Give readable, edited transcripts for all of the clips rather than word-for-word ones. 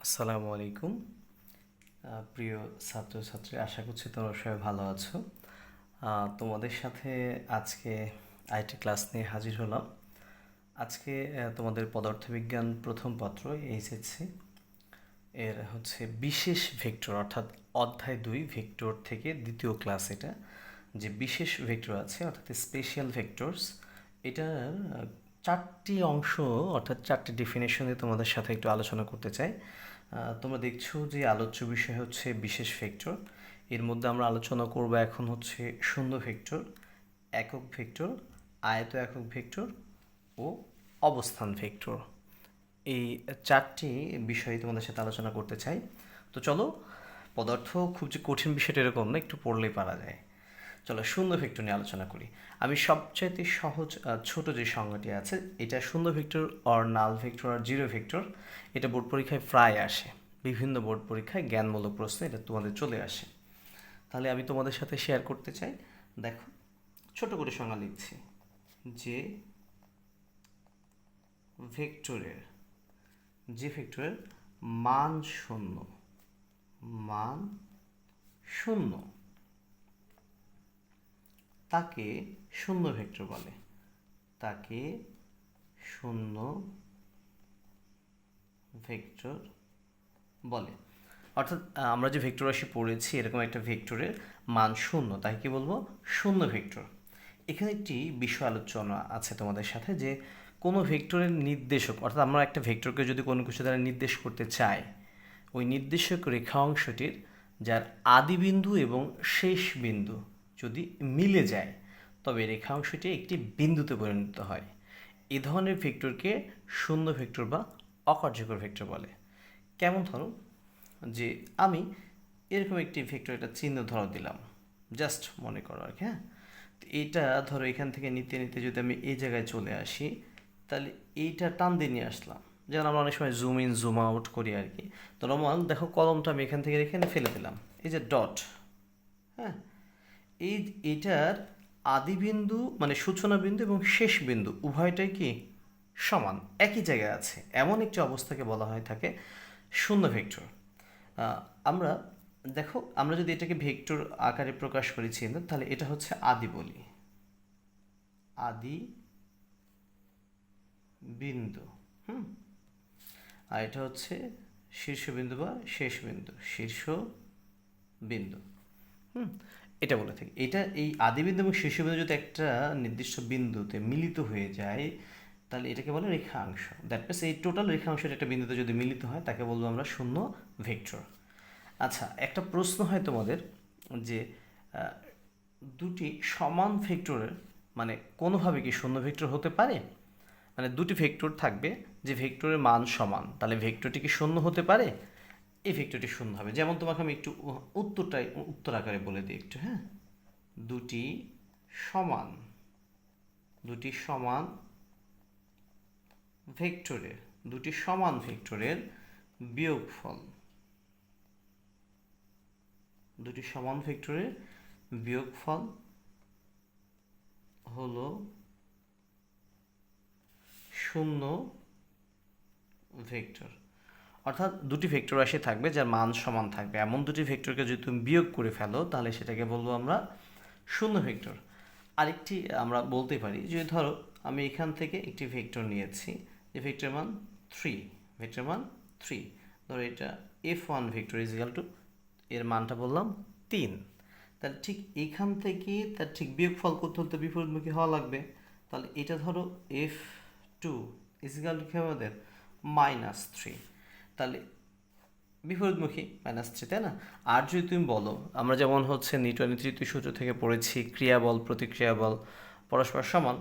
আসসালামু আলাইকুম। প্রিয় ছাত্রছাত্রী, আশা করছি তোমরা সবাই ভালো আছো। তোমাদের সাথে আজকে আইটি ক্লাস নিয়ে হাজির হলাম। আজকে তোমাদের পদার্থবিজ্ঞান প্রথম পত্র এইচএসসি এর বিশেষ ভেক্টর, অর্থাৎ অধ্যায় 2 ভেক্টর থেকে দ্বিতীয় ক্লাস। এটা যে বিশেষ ভেক্টর আছে অর্থাৎ স্পেশাল ভেক্টরস, এটার চারটি অংশ অর্থাৎ চারটি ডেফিনেশনে তোমাদের সাথে একটু আলোচনা করতে চাই। তোমরা দেখছো যে আলোচ্য বিষয় হচ্ছে বিশেষ ভেক্টর। এর মধ্যে আমরা আলোচনা করব এখন শূন্য ভেক্টর, একক ভেক্টর, আয়ত একক ভেক্টর ও অবস্থান ভেক্টর। এই চারটি বিষয় তোমাদের সাথে আলোচনা করতে চাই। তো চলো, পদার্থ খুব যে কঠিন বিষয়টা এরকম না, একটু পড়লেই পারা যায়। চলো শূন্য ভেক্টর নিয়ে আলোচনা করি। আমি সবচাইতে সহজ ছোট যে সংজ্ঞাটি আছে, এটা শূন্য ভেক্টর অর নাল ভেক্টর আর জিরো ভেক্টর। এটা বোর্ড পরীক্ষায় প্রায় আসে, বিভিন্ন বোর্ড পরীক্ষায় জ্ঞানমূলক প্রশ্ন এটা তোমাদের চলে আসে। তাহলে আমি তোমাদের সাথে শেয়ার করতে চাই। দেখো, ছোট করে সংজ্ঞা লিখছি যে ভেক্টরের মান শূন্য, মান শূন্য, তাকে শূন্য ভেক্টর বলে, তাকে শূন্য ভেক্টর বলে। অর্থাৎ আমরা যে ভেক্টর রাশি পড়েছি, এরকম একটা ভেক্টরের মান শূন্য, তাই কি বলবো? শূন্য ভেক্টর। এখানে একটি বিষয় আলোচনা আছে তোমাদের সাথে, যে কোনো ভেক্টরের নির্দেশক, অর্থাৎ আমরা একটা ভেক্টরকে যদি কোনো কিছু দ্বারা নির্দেশ করতে চাই, ওই নির্দেশক রেখা অংশটির যার আদি বিন্দু এবং শেষ বিন্দু যদি মিলে যায়, তবে রেখা অংশটি একটি বিন্দুতে পরিণত হয়। এ ধরনের ভেক্টরকে শূন্য ভেক্টর বা অকার্যকর ভেক্টর বলে। কেমন? ধরো যে আমি এরকম একটি ভেক্টর, একটা চিহ্ন ধরো দিলাম, জাস্ট মনে করো আর কি। হ্যাঁ, তো এইটা ধরো এখান থেকে নিতে নিতে যদি আমি এই জায়গায় চলে আসি, তাহলে এইটা টান দিয়ে নিয়ে আসলাম। যেমন আমরা অনেক সময় জুম ইন জুম আউট করি আর কি। তো রমান দেখো, কলমটা আমি এখান থেকে এখানে ফেলে দিলাম, এই যে ডট। হ্যাঁ, এইটার আদি বিন্দু মানে সূচনা বিন্দু এবং শেষ বিন্দু উভয়টাই কি সমান, একই জায়গায় আছে, এমন একটি অবস্থাকে বলা হয় থাকে শূন্য ভেক্টর। আমরা দেখো, আমরা যদি এটাকে ভেক্টর আকারে প্রকাশ করেছি, তাহলে এটা হচ্ছে আদি বলি, আদি বিন্দু। হুম, আর এটা হচ্ছে শীর্ষবিন্দু বা শেষ বিন্দু, শীর্ষ বিন্দু। হুম, এটা বলে থাকি। এটা এই আদিবিন্দু এবং শীর্ষবিন্দু যদি একটা নির্দিষ্ট বিন্দুতে মিলিত হয়ে যায়, তাহলে এটাকে বলে রেখাংশ। দ্যাট মিনস এই টোটাল রেখাংশটা একটা বিন্দুতে যদি মিলিত হয়, তাকে বলবো আমরা শূন্য ভেক্টর। আচ্ছা, একটা প্রশ্ন হয় তোমাদের যে দুটি সমান ভেক্টরের মানে কোনোভাবে কি শূন্য ভেক্টর হতে পারে? মানে দুটি ভেক্টর থাকবে, যে ভেক্টরের মান সমান, তাহলে ভেক্টরটি কি শূন্য হতে পারে? এই ভেক্টরটি শূন্য হবে। যেমন তোমাকে আমি একটু উত্তর আকারে বলে দিই একটু। হ্যাঁ, দুটি সমান, দুটি সমান ভেক্টরের, দুটি সমান ভেক্টরের বিয়োগফল, দুটি সমান ভেক্টরের বিয়োগফল হলো শূন্য ভেক্টর। অর্থাৎ দুটি ভেক্টর রাশি থাকবে যার মান সমান থাকবে, এমন দুটি ভেক্টরকে যদি তুমি বিয়োগ করে ফেলো, তাহলে সেটাকে বলবো আমরা শূন্য ভেক্টর। আরেকটি আমরা বলতে পারি যে ধরো আমি এখান থেকে একটি ভেক্টর নিয়েছি, যে ভেক্টর মান 3, ভেক্টর মান 3। ধরো এটা f1 vector is equal two, এর মানটা বললাম 3। তাহলে ঠিক এখান থেকে তার ঠিক বিয়োগফল করতে হলে বিপরীতমুখী হওয়া লাগবে। তাহলে এটা ধরো f2 ইজ ইকুয়াল টু কি হবে আমাদের? -3। তাহলে বিপরীতমুখী -3, তাই না? আর যদি তুমি বলো, আমরা যেমন নিউটনের তৃতীয় সূত্র থেকে পড়েছি, ক্রিয়াবল প্রতিক্রিয়া বল পরস্পর সমান,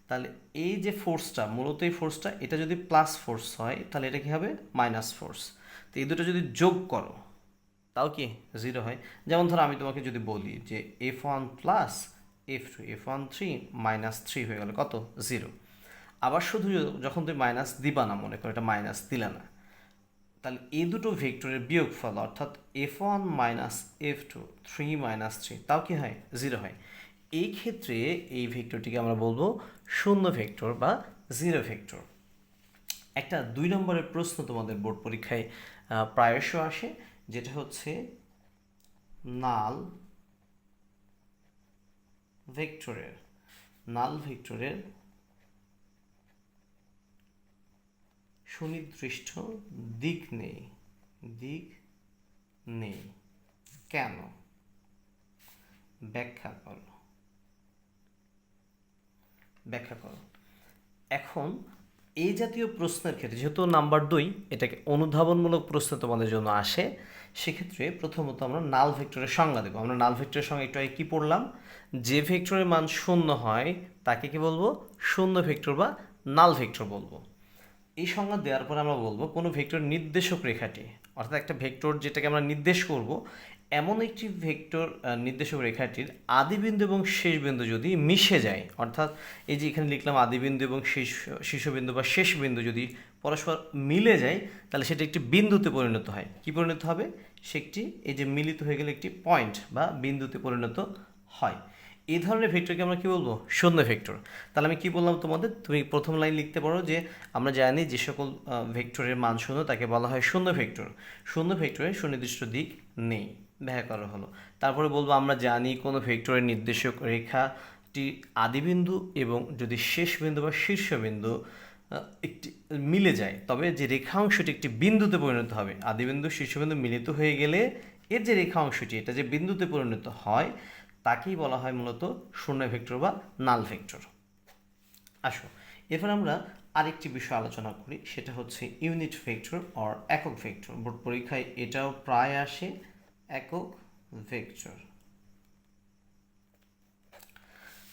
তাহলে এই যে ফোর্সটা, মূলত এই ফোর্সটা, এটা যদি প্লাস ফোর্স হয়, তাহলে এটা কি হবে? Minus force. তো এই দুটো যদি যোগ করো, তাও কি জিরো হয়? যেমন ধরো আমি তোমাকে যদি বলি যে f1 প্লাস f2, f1 3 -3 হয়ে গেল কত? 0। আবার শুধু যখন তুমি মাইনাস দিবা না, মনে করো এটা মাইনাস দিলা না, তাহলে এই দুটো ভেক্টরের বিয়োগফল অর্থাৎ f1 মাইনাস f2, 3 -3, তাও কি হয়? 0 হয়। এই ক্ষেত্রে এই ভেক্টরটিকে আমরা বলবো শূন্য ভেক্টর বা জিরো ভেক্টর। একটা 2 নম্বরের প্রশ্ন তোমাদের বোর্ড পরীক্ষায় প্রায়শ আসে, যেটা হচ্ছে নাল ভেক্টরের সুনির্দিষ্ট দিক নেই কেন? ব্যাখ্যা করো। এখন এই জাতীয় প্রশ্নের ক্ষেত্রে যেহেতু নাম্বার 2 এটাকে অনুধাবনমূলক প্রশ্ন তোমাদের জন্য আসে, সেক্ষেত্রে প্রথমত আমরা নাল ভেক্টরের সংজ্ঞা দেবো। আমরা নাল ভেক্টরের সংজ্ঞা একটু আগে কী পড়লাম? যে ভেক্টরের মান শূন্য হয় তাকে কি বলবো? শূন্য ভেক্টর বা নাল ভেক্টর বলবো। এই সংজ্ঞা দেওয়ার পর আমরা বলবো কোনো ভেক্টর নির্দেশক রেখাটি, অর্থাৎ একটা ভেক্টর যেটাকে আমরা নির্দেশ করব, এমন একটি ভেক্টর নির্দেশক রেখাটির আদিবিন্দু এবং শেষ বিন্দু যদি মিশে যায়, অর্থাৎ এই যে এখানে লিখলাম আদিবিন্দু এবং শীর্ষবিন্দু বা শেষ বিন্দু যদি পরস্পর মিলে যায়, তাহলে সেটা একটি বিন্দুতে পরিণত হয়। কি পরিণত হবে? সেটি এই যে মিলিত হয়ে গেলে একটি পয়েন্ট বা বিন্দুতে পরিণত হয়। এই ধরনের ভেক্টরকে আমরা কি বলবো? শূন্য ভেক্টর। তাহলে আমি কি বললাম তোমাদের? তুমি প্রথম লাইন লিখতে পারো যে আমরা জানি যে সকল ভেক্টরের মান শূন্য তাকে বলা হয় শূন্য ভেক্টর। শূন্য ভেক্টরের সুনির্দিষ্ট দিক নেই, ব্যাখ্যা করা হলো। তারপরে বলবো আমরা জানি কোনো ভেক্টরের নির্দেশক রেখাটি আদিবিন্দু এবং যদি শেষ বিন্দু বা শীর্ষবিন্দু একটি মিলে যায়, তবে যে রেখা অংশটি একটি বিন্দুতে পরিণত হবে। আদিবিন্দু শীর্ষবিন্দু মিলিত হয়ে গেলে এর যে রেখা অংশটি এটা যে বিন্দুতে পরিণত হয় তাকেই বলা হয় মূলত শূন্য ভেক্টর বা নাল ভেক্টর। আসো এরপর আমরা আরেকটি বিষয় আলোচনা করি, সেটা হচ্ছে ইউনিট ভেক্টর অর একক ভেক্টর। বোর্ড পরীক্ষায় এটাও প্রায় আসে, একক ভেক্টর।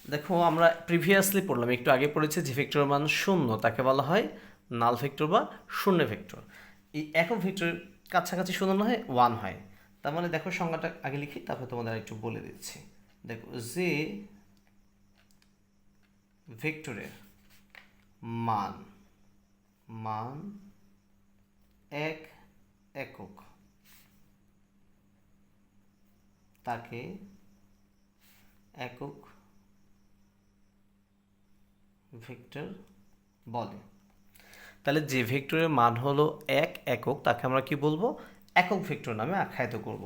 দেখো আমরা প্রিভিয়াসলি পড়লাম, একটু আগে পড়েছি যে ভেক্টরের মান শূন্য তাকে বলা হয় নাল ভেক্টর বা শূন্য ভেক্টর। এই একক ভেক্টরের কাছাকাছি শূন্য না হয় 1 হয়। তার মানে দেখো সংজ্ঞাটা আগে লিখি, তারপর তোমাদের একটু বলে দিচ্ছি। দেখো যে ভেক্টরের মান একক তাকে একক ভেক্টর বলে। তাহলে যে ভেক্টরের মান হলো একক তাকে আমরা কি বলবো? একক ভেক্টর নামে আখ্যায়িত করব।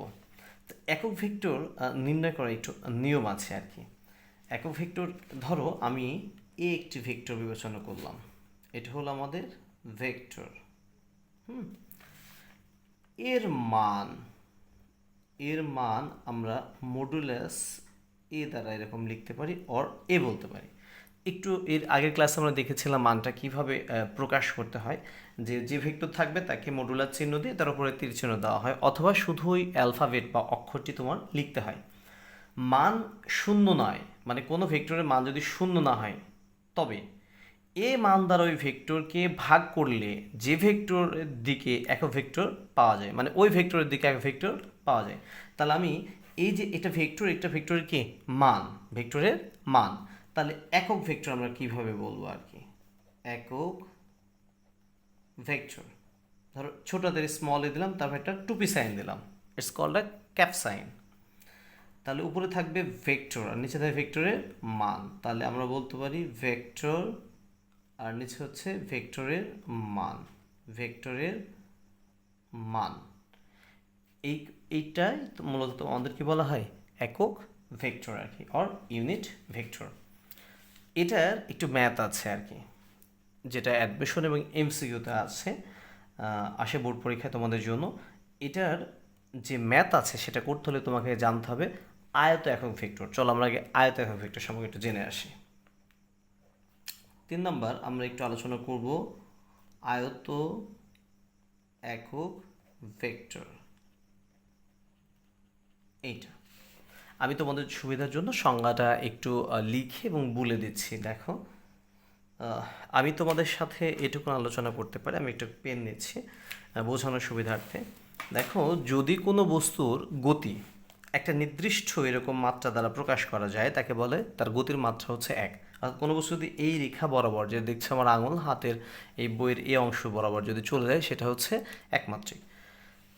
একক ভেক্টর নির্ণয় করার একটু নিয়ম আছে আর কি। একক ভেক্টর, ধরো আমি একটি ভেক্টর বিবেচনা করলাম, এটা হলো আমাদের ভেক্টর। এর মান আমরা মডুলাস এ দ্বারা এরকম লিখতে পারি, অর এ বলতে পারি। একটু এর আগের ক্লাসে আমরা দেখেছিলাম মানটা কিভাবে প্রকাশ করতে হয়, যে ভেক্টর থাকবে তাকে মডুলার চিহ্ন দিয়ে তার উপরে তীর চিহ্ন দেওয়া হয়, অথবা শুধুই অ্যালফাবেট বা অক্ষরটি তোমার লিখতে হয়। মান শূন্য নয়, মানে কোনো ভেক্টরের মান যদি শূন্য না হয়, তবে এ মান দ্বারা ওই ভেক্টরকে ভাগ করলে যে ভেক্টরের দিকে একক ভেক্টর পাওয়া যায়, মানে ওই ভেক্টরের দিকে এক ভেক্টর পাওয়া যায়। তাহলে আমি এই যে এটা ভেক্টরের কি মান, ভেক্টরের মান, তাহলে একক ভেক্টর আমরা কিভাবে বলবো আর কি? একক ভেক্টর, ধরো ছোটদের স্মল এ দিলাম, তারপর একটা টুপি সাইন দিলাম, it's called a cap sign. তাহলে উপরে থাকবে ভেক্টর আর নিচে থাকবে ভেক্টরের মান। তাহলে আমরা বলতে পারি ভেক্টর আর নিচে হচ্ছে ভেক্টরের মান। এইটাই মূলত আমাদের কি বলা হয়? একক ভেক্টর আর কি, অর ইউনিট ভেক্টর। এটার একটু ম্যাথ আছে আর কি, যেটা অ্যাডমিশন এবং এমসিকিউতে আসে বোর্ড পরীক্ষায় তোমাদের জন্য। এটার যে ম্যাথ আছে সেটা করতে হলে তোমাকে জানতে হবে আয়ত একক ভেক্টর। চলো আমরা আগে আয়ত একক ভেক্টর সম্পর্কে একটু জেনে আসি। 3 নাম্বার আমরা একটু আলোচনা করব আয়ত একক ভেক্টর। এইটা আমি তোমাদের সুবিধার জন্য সংজ্ঞাটা একটু লিখে এবং বলে দিচ্ছি। দেখো আমি তোমাদের সাথে এটুকু আলোচনা করতে পারি, আমি একটু পেন নিচ্ছি বোঝানোর সুবিধার্থে। দেখো যদি কোনো বস্তুর গতি একটা নির্দিষ্ট এরকম মাত্রা দ্বারা প্রকাশ করা যায়, তাকে বলে তার গতির মাত্রা হচ্ছে 1। আর কোনো বস্তু যদি এই রেখা বরাবর, যে দেখছে আমার আঙুল হাতের এই বইয়ের এই অংশ বরাবর যদি চলে যায়, সেটা হচ্ছে একমাত্রিক।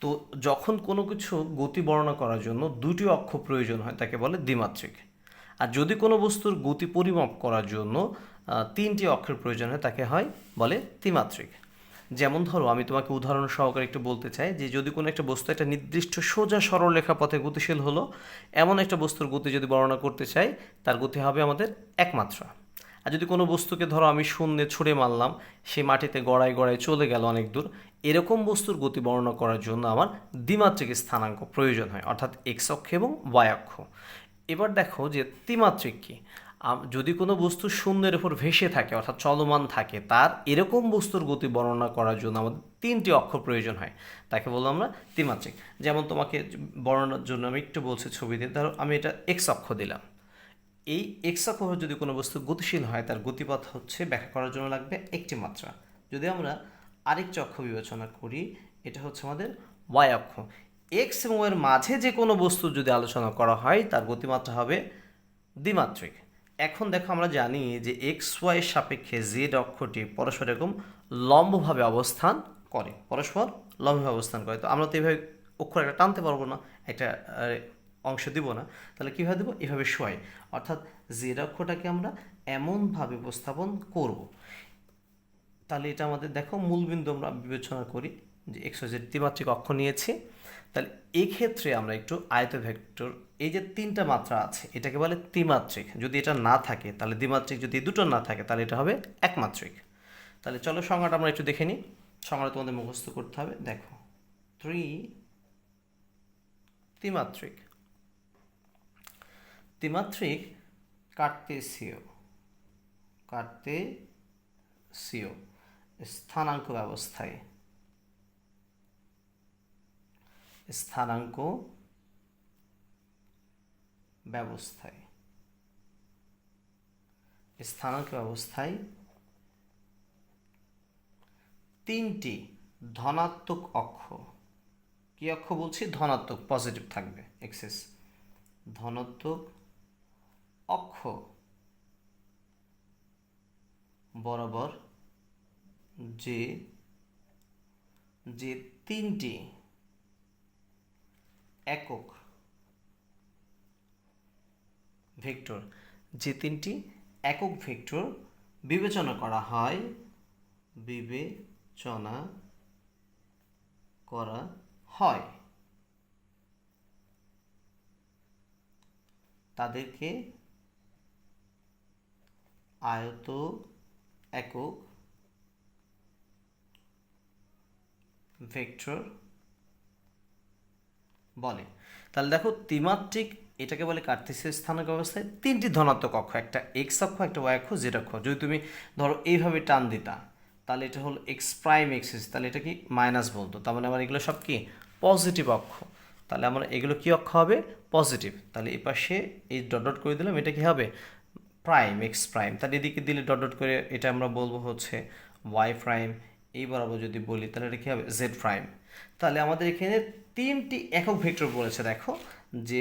তো যখন কোনো কিছু গতি বর্ণনা করার জন্য দুটি অক্ষ প্রয়োজন হয় তাকে বলে দ্বিমাত্রিক। আর যদি কোনো বস্তুর গতি পরিমাপ করার জন্য 3টি অক্ষের প্রয়োজন হয় তাকে বলে ত্রিমাত্রিক। যেমন ধরো আমি তোমাকে উদাহরণ সহকারে একটু বলতে চাই যে যদি কোনো একটা বস্তু একটা নির্দিষ্ট সোজা সরলরেখা পথে গতিশীল হলো, এমন একটা বস্তুর গতি যদি বর্ণনা করতে চাই, তার গতি হবে আমাদের একমাত্রা। আর যদি কোনো বস্তুকে ধরো আমি শূন্যে ছুঁড়ে মারলাম, সে মাটিতে গড়ায় গড়ায় চলে গেল অনেক দূর, এরকম বস্তুর গতি বর্ণনা করার জন্য আমার দ্বিমাত্রিক স্থানাঙ্ক প্রয়োজন হয়, অর্থাৎ এক্স অক্ষ এবং ওয়াই অক্ষ। এবার দেখো যে ত্রিমাত্রিক কি, যদি কোনো বস্তু শূন্যের উপর ভেসে থাকে অর্থাৎ চলমান থাকে, তার এরকম বস্তুর গতি বর্ণনা করার জন্য আমাদের তিনটি অক্ষ প্রয়োজন হয়, তাকে বলবো আমরা ত্রিমাত্রিক। যেমন তোমাকে বর্ণনার জন্য আমি একটু বলছি ছবিতে, ধরো আমি এটা এক্স অক্ষ দিলাম। এই এক্স অক্ষ যদি কোনো বস্তু গতিশীল হয়, তার গতিপথ হচ্ছে ব্যাখ্যা করার জন্য লাগবে একটি মাত্রা। যদি আমরা আরেকটি অক্ষ বিবেচনা করি, এটা হচ্ছে আমাদের ওয়াই অক্ষ। এক্স এবং এর মাঝে যে কোনো বস্তু যদি আলোচনা করা হয়, তার গতিমাত্রা হবে দ্বিমাত্রিক। এখন দেখো আমরা জানি যে এক্স ওয়াই সাপেক্ষে জেড অক্ষটি পরস্পর এরকম লম্বভাবে অবস্থান করে, পরস্পর লম্বভাবে অবস্থান করে। তো আমরা তো এইভাবে অক্ষর একটা টানতে পারবো না, একটা অংশ দিব না, তাহলে কীভাবে দেবো, এভাবে শোয়াই, অর্থাৎ জেড অক্ষটাকে আমরা এমনভাবে উপস্থাপন করব। তাহলে এটা আমাদের দেখো মূলবিন্দু আমরা বিবেচনা করি যে এক্স ওয়াই জেড ত্রিমাত্রিক অক্ষ নিয়েছি। তাহলে এই ক্ষেত্রে আমরা একটু আয়ত ভেক্টর, এই যে তিনটা মাত্রা আছে এটাকে বলে ত্রিমাত্রিক। যদি এটা না থাকে তাহলে দ্বিমাত্রিক, যদি দুটো না থাকে তাহলে এটা হবে একমাত্রিক। তাহলে চলো সংজ্ঞাটা আমরা একটু দেখে নিই। সংজ্ঞাটা তোমাদের মুখস্থ করতে হবে। দেখো, ত্রিমাত্রিক, ত্রিমাত্রিক কার্তেসীয় স্থানাঙ্ক ব্যবস্থায়, স্থানাঙ্ক ব্যবস্থায় তিনটি ধনাত্মক অক্ষ, কি অক্ষ বলছি, ধনাত্মক, পজিটিভ থাকবে, এক্সিস, ধনাত্মক অক্ষ বরাবর যে তিনটি একক ভেক্টর, বিবেচনা করা হয়, তাদেরকে আয়ত একক ভেক্টর বলে। তাহলে দেখো ত্রিমাত্রিক এটাকে বলে কার্তেসীয় স্থানাঙ্ক ব্যবস্থায় তিনটি ধনাত্মক অক্ষ, একটা এক্স অক্ষ, একটা ওয়াই অক্ষ, জেড অক্ষ। যদি তুমি ধরো এইভাবে টান দিতা, তাহলে এটা হলো এক্স প্রাইম এক্সিস, তাহলে এটা কি মাইনাস বলতো, তার মানে আমার এগুলো সব কি পজিটিভ অক্ষ। তাহলে আমার এগুলো কি অক্ষ হবে, পজিটিভ। তাহলে এই পাশে এই ডট ডট করে দিলাম, এটা কি হবে প্রাইম, এক্স প্রাইম। তাহলে এদিকে দিলে ডট ডট করে এটা আমরা বলবো হচ্ছে ওয়াই প্রাইম। এই বরাবর যদি বলি তাহলে এটা কী হবে, জেড প্রাইম। তাহলে আমাদের এখানে তিনটি একক ভেক্টর বলেছে, দেখো যে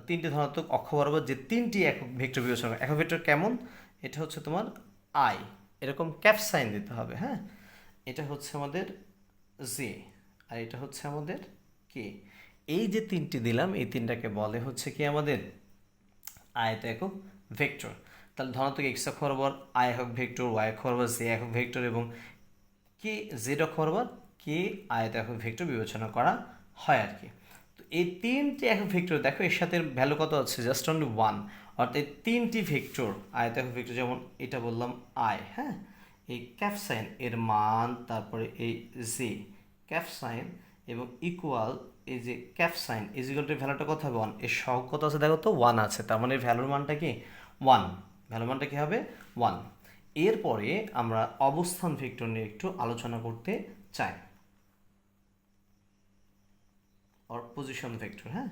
তিনটি ধনাত্মক অক্ষ বরাবর যে তিনটি একক ভেক্টর বিবেচনা করে। একক ভেক্টর কেমন, এটা হচ্ছে তোমার আই, এরকম ক্যাপ সাইন দিতে হবে, হ্যাঁ। এটা হচ্ছে আমাদের জে, আর এটা হচ্ছে আমাদের কে। এই যে তিনটি দিলাম, এই তিনটাকে বলে হচ্ছে কি আমাদের আয়ত একক ভেক্টর। তাহলে ধনাত্মক এক্স অক্ষ বরাবর আই একক ভেক্টর, ওয়াই অক্ষ বরাবর জে একক ভেক্টর এবং কে জেড অক্ষ বরাবর কে আয়ত একক ভেক্টর বিবেচনা করা হয় আর কি। তো এই তিনটি একক ভেক্টর দেখো এর সাথে ভ্যালু কত আছে, জাস্ট অনলি 1, অর্থাৎ এই তিনটি ভেক্টর আয়ত একক ভেক্টর, যেমন এটা বললাম আই, হ্যাঁ, এই ক্যাপ সাইন এর মান, তারপরে এই জে ক্যাপ সাইন এবং ইকুয়াল এই যে ক্যাপ সাইন ইজিক্যালটির ভ্যালুটা কত হবে 1, এর সহগ কত আছে দেখো তো 1 আছে, তার মানে ভ্যালুর মানটা কি 1, ভ্যালুর মানটা কি হবে 1। এরপরে আমরা অবস্থান ভেক্টর নিয়ে একটু আলোচনা করতে চাই, অর পজিশন ভেক্টর, হ্যাঁ,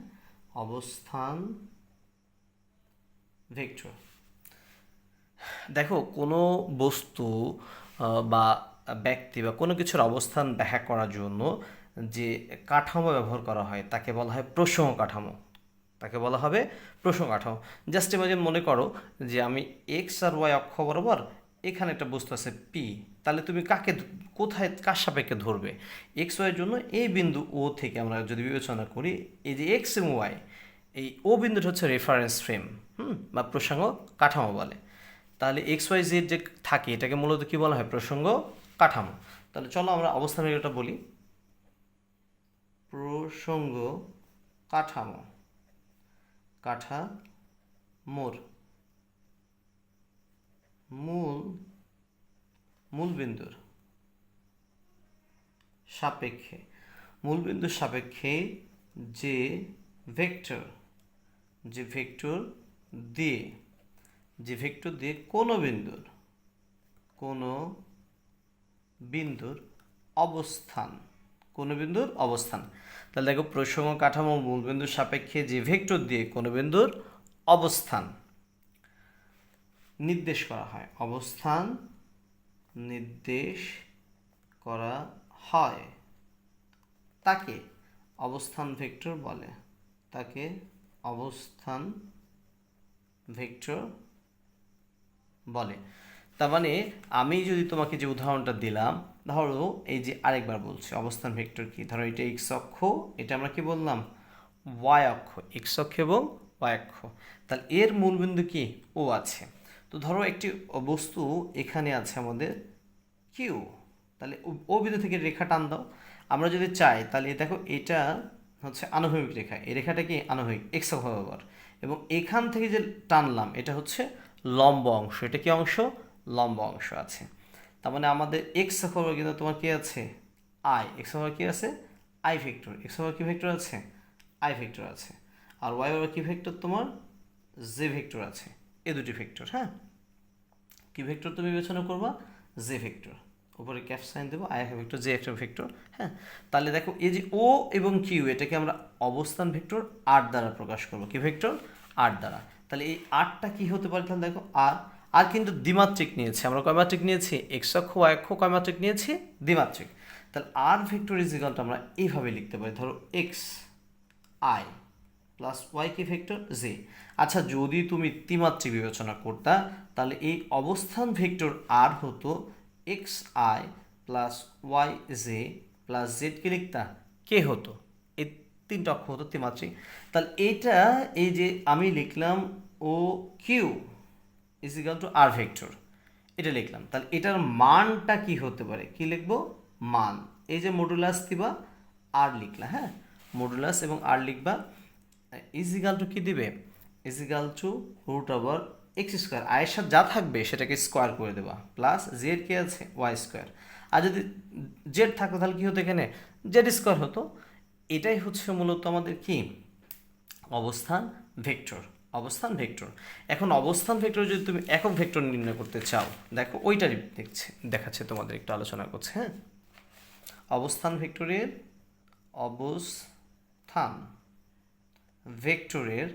অবস্থান ভেক্টর। দেখো কোনো বস্তু বা ব্যক্তি বা কোনো কিছুর অবস্থান ব্যাখ্যা করার জন্য যে কাঠামো ব্যবহার করা হয় তাকে বলা হয় প্রসঙ্গ কাঠামো, জাস্ট ইমাজিন, মনে করো যে আমি এক্স আর ওয়াই অক্ষ বরাবর এখানে একটা বস্তু আছে পি, তাহলে তুমি কার সাপেক্ষে ধরবে, এক্স ওয়াইয়ের জন্য এই বিন্দু ও থেকে আমরা যদি বিবেচনা করি, এই যে এক্স এবং ওয়াই, এই ও বিন্দুটা হচ্ছে রেফারেন্স ফ্রেম, বা প্রসঙ্গ কাঠামো বলে। তাহলে এক্স ওয়াই জেড যে থাকে এটাকে মূলত কী বলা হয়, প্রসঙ্গ কাঠামো। তাহলে চলো আমরা অবস্থান ভেক্টরটা বলি। প্রসঙ্গ কাঠামো, কাঠামোর মূলবিন্দুর সাপেক্ষে, মূলবিন্দুর সাপেক্ষে যে ভেক্টর দিয়ে কোনো বিন্দুর অবস্থান, তাহলে দেখো প্রসঙ্গ কাঠামো মূলবিন্দুর সাপেক্ষে যে ভেক্টর দিয়ে কোনো বিন্দুর অবস্থান নির্দেশ করা হয়, অবস্থান নির্দেশ করা হয়, তাকে অবস্থান ভেক্টর বলে, তাকে অবস্থান ভেক্টর বলে। তার মানে আমি যদি তোমাকে যে উদাহরণটা দিলাম, ধরো এই যে আরেকবার বলছি অবস্থান ভেক্টর কি, ধরো এটা এক্স অক্ষ, এটা আমরা কি বললাম ওয়াই অক্ষ, এক্স অক্ষ এবং ওয়াই অক্ষ। তাহলে এর মূলবিন্দু কি ও আছে। তো ধরো একটি বস্তু এখানে আছে আমাদের কিউ, তাহলে ও বিন্দু থেকে রেখা টান দাও। আমরা যদি চাই তাহলে দেখো এটা হচ্ছে আনুভূমিক রেখা, এই রেখাটা কি আনুভূমিক এক্স অক্ষ বরাবর, এবং এখান থেকে যে টানলাম এটা হচ্ছে লম্ব অংশ, এটা কি অংশ লম্ব অংশ আছে। তার মানে আমাদের এক্স অক্ষ কিন্তু তোমার কি আছে আই, এক্স অক্ষ কি আছে আই ভেক্টর, এক্স অক্ষ কি ভেক্টর আছে আই ভেক্টর আছে, আর ওয়াই অক্ষ কি ভেক্টর তোমার জে ভেক্টর আছে। এ দুটি ভেক্টর, হ্যাঁ কি ভেক্টর তুমি বিবেচনা করবা জে ভেক্টর, উপরে ক্যাপ সাইন দেবো, আই একটা ভেক্টর জে একটা ভেক্টর, হ্যাঁ। তাহলে দেখো এই যে ও এবং কিউ এটাকে আমরা অবস্থান ভেক্টর আর দ্বারা প্রকাশ করবো, কি ভেক্টর আর দ্বারা। তাহলে এই আরটা কি হতে পারে, তাহলে দেখো আর কিন্তু দ্বিমাত্রিক নিয়েছে, আমরা কয় মাত্রিক নিয়েছি এক্স অক্ষ ওয়াই অক্ষ, কয় মাত্রিক নিয়েছি দ্বিমাত্রিক। তাহলে আর ভেক্টর ইজ ইকুয়াল টু আমরা এইভাবে লিখতে পারি, ধরো এক্স আই প্লাস ওয়াই কি ভেক্টর জে। আচ্ছা যদি তুমি ত্রিমাত্রিক বিবেচনা করতা তাহলে এই অবস্থান ভেক্টর আর হতো x i plus y j plus z k লিখতা কে হতো, এই তিনটা অক্ষ হতো ত্রিমাত্রিক। তাহলে এটা এই যে আমি লিখলাম O Q is equal to r vector, এটা লিখলাম। তাহলে এটার মানটা কি হতে পারে, কি লিখবো মান, এই যে মডুলাস দিবা আর লিখলা, হ্যাঁ মডুলাস এবং আর লিখবা, ইজ ইকাল টু কি দিবে is equal to root over x square, আয়ের সাথে যা থাকবে সেটাকে স্কোয়ার করে দেবা, প্লাস জেড কি আছে ওয়াই স্কোয়ার। আর যদি জেড থাকতো তাহলে কি হতো এখানে জেড স্কোয়ার হতো। এটাই হচ্ছে মূলত আমাদের কি অবস্থান ভেক্টর, অবস্থান ভেক্টর। এখন অবস্থান ভেক্টর যদি তুমি একক ভেক্টর নির্ণয় করতে চাও, দেখো ওইটারই দেখাচ্ছে তোমাদের, একটু আলোচনা করছে, হ্যাঁ। অবস্থান ভেক্টরের অবস্থান ভেক্টরের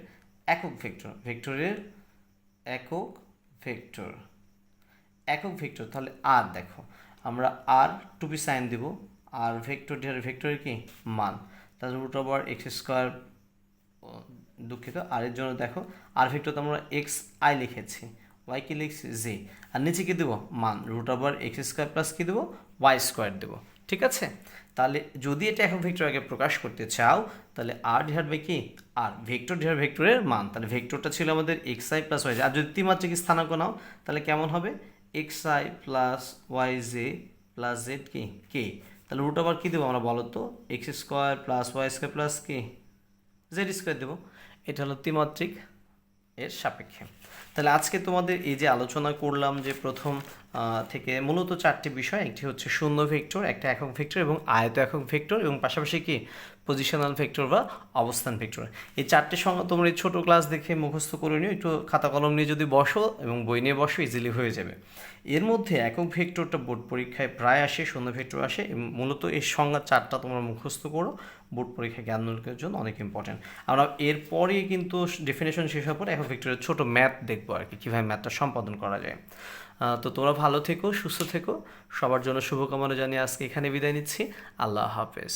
একক ভেক্টর, ভেক্টরের একক ভেক্টর, একক ভেক্টর। তাহলে আর দেখো আমরা আর টুপি সাইন দেব, আর ভেক্টর ভেক্টরের কি মান, তাহলে রুট ওভার এক্স স্কোয়ার, দুঃখিত আর এর জন্য দেখো আর ভেক্টর তো আমরা এক্স আই লিখেছি, ওয়াই কি লিখছি জে, আর নিচে কি দেবো মান root over x square plus কি দেবো ওয়াই স্কোয়ার দেবো, ঠিক আছে। তাহলে যদি এটা একক ভেক্টর আগে প্রকাশ করতে চাও তাহলে আর ডিভাইড বাই কি আর ভেক্টর ডিভাইড ভেক্টরের মান, তাহলে ভেক্টরটা ছিল আমাদের x i plus y j, আর যদি ত্রিমাত্রিক স্থানাঙ্ক নাও তাহলে কেমন হবে x i plus y j plus z কি কে, তাহলে রুট ওভার কী দেবো আমরা বলো তো x square plus y square plus কি জেড স্কোয়ার দেবো। এটা হলো ত্রিমাত্রিক এর সাপেক্ষে। তাহলে আজকে তোমাদের এই যে আলোচনা করলাম যে প্রথম থেকে মূলত চারটি বিষয়, একটি হচ্ছে শূন্য ভেক্টর, একটা একক ভেক্টর এবং আয়ত একক ভেক্টর, এবং পাশাপাশি কি পজিশনাল ভেক্টর বা অবস্থান ভেক্টর। এই চারটি সংজ্ঞা তোমরা এই ছোটো ক্লাস দেখে মুখস্থ করে নিও, একটু খাতা কলম নিয়ে যদি বসো এবং বই নিয়ে বসো ইজিলি হয়ে যাবে। এর মধ্যে একক ভেক্টরটা বোর্ড পরীক্ষায় প্রায় আসে, শূন্য ভেক্টর আসে, মূলত এই সংজ্ঞা চারটা তোমরা মুখস্থ করো, বোর্ড পরীক্ষায় জ্ঞান অর্জনের জন্য অনেক ইম্পর্টেন্ট। আমরা এরপরে কিন্তু ডেফিনেশন শেষ হওয়ার পর একক ভেক্টরের ছোটো ম্যাথ দেখবো আর কি, কীভাবে ম্যাথটা সম্পাদন করা যায়। তো তোমরা ভালো থেকো, সুস্থ থেকো, সবার জন্য শুভকামনা জানিয়ে আজকে এখানে বিদায় নিচ্ছি। আল্লাহ হাফেজ।